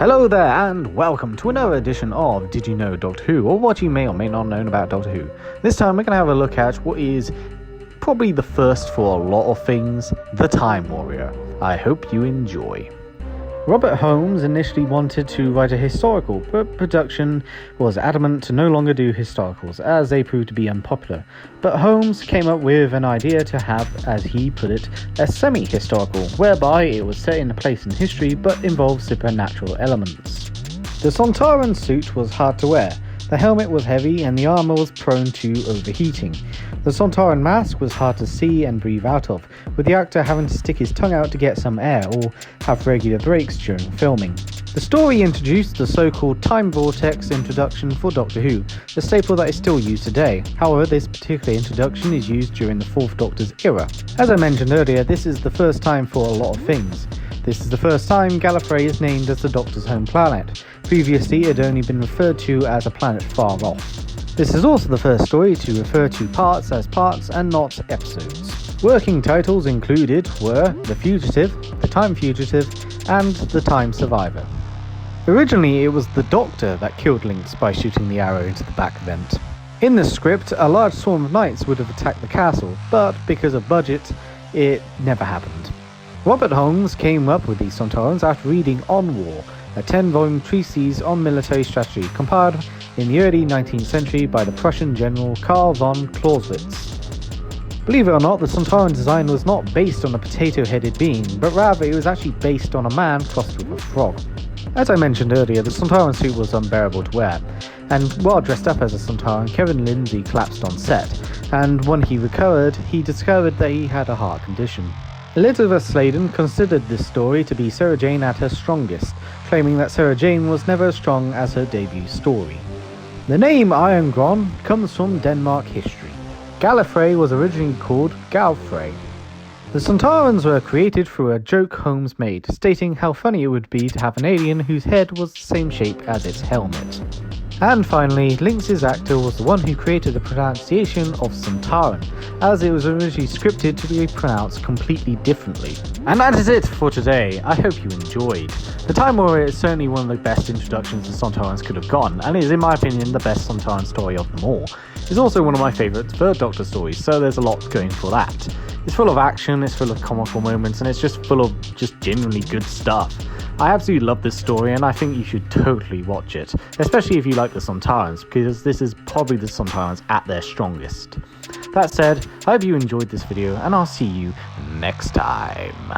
Hello there and welcome to another edition of Did You Know Doctor Who, or what you may or may not know about Doctor Who. This time we're going to have a look at what is probably the first for a lot of things, the Time Warrior. I hope you enjoy. Robert Holmes initially wanted to write a historical, but production was adamant to no longer do historicals as they proved to be unpopular. But Holmes came up with an idea to have, as he put it, a semi-historical, whereby it was set in a place in history but involved supernatural elements. The Sontaran suit was hard to wear, the helmet was heavy and the armour was prone to overheating. The Sontaran mask was hard to see and breathe out of, with the actor having to stick his tongue out to get some air or have regular breaks during filming. The story introduced the so-called time vortex introduction for Doctor Who, a staple that is still used today. However, this particular introduction is used during the Fourth Doctor's era. As I mentioned earlier, this is the first time for a lot of things. This is the first time Gallifrey is named as the Doctor's home planet. Previously, it had only been referred to as a planet far off. This is also the first story to refer to parts as parts and not episodes. Working titles included were The Fugitive, The Time Fugitive, and The Time Survivor. Originally, it was the Doctor that killed Lynx by shooting the arrow into the back vent. In the script, a large swarm of knights would have attacked the castle, but because of budget, it never happened. Robert Holmes came up with these Sontarans after reading On War, a 10-volume treatise on military strategy compiled in the early 19th century by the Prussian general Karl von Clausewitz. Believe it or not, the Sontaran design was not based on a potato-headed being, but rather it was actually based on a man crossed with a frog. As I mentioned earlier, the Sontaran suit was unbearable to wear, and while dressed up as a Sontaran, Kevin Lindsay collapsed on set, and when he recovered, he discovered that he had a heart condition. Elizabeth Sladen considered this story to be Sarah Jane at her strongest, claiming that Sarah Jane was never as strong as her debut story. The name Iron Gron comes from Denmark history. Gallifrey was originally called Galfrey. The Sontarans were created through a joke Holmes made, stating how funny it would be to have an alien whose head was the same shape as its helmet. And finally, Lynx's actor was the one who created the pronunciation of Sontaran, as it was originally scripted to be pronounced completely differently. And that is it for today. I hope you enjoyed. The Time Warrior is certainly one of the best introductions the Sontarans could have gotten, and is in my opinion the best Sontaran story of them all. It's also one of my favourite Third Doctor stories, so there's a lot going for that. It's full of action, it's full of comical moments, and it's just full of just genuinely good stuff. I absolutely love this story and I think you should totally watch it, especially if you like the Sontarans, because this is probably the Sontarans at their strongest. That said, I hope you enjoyed this video and I'll see you next time.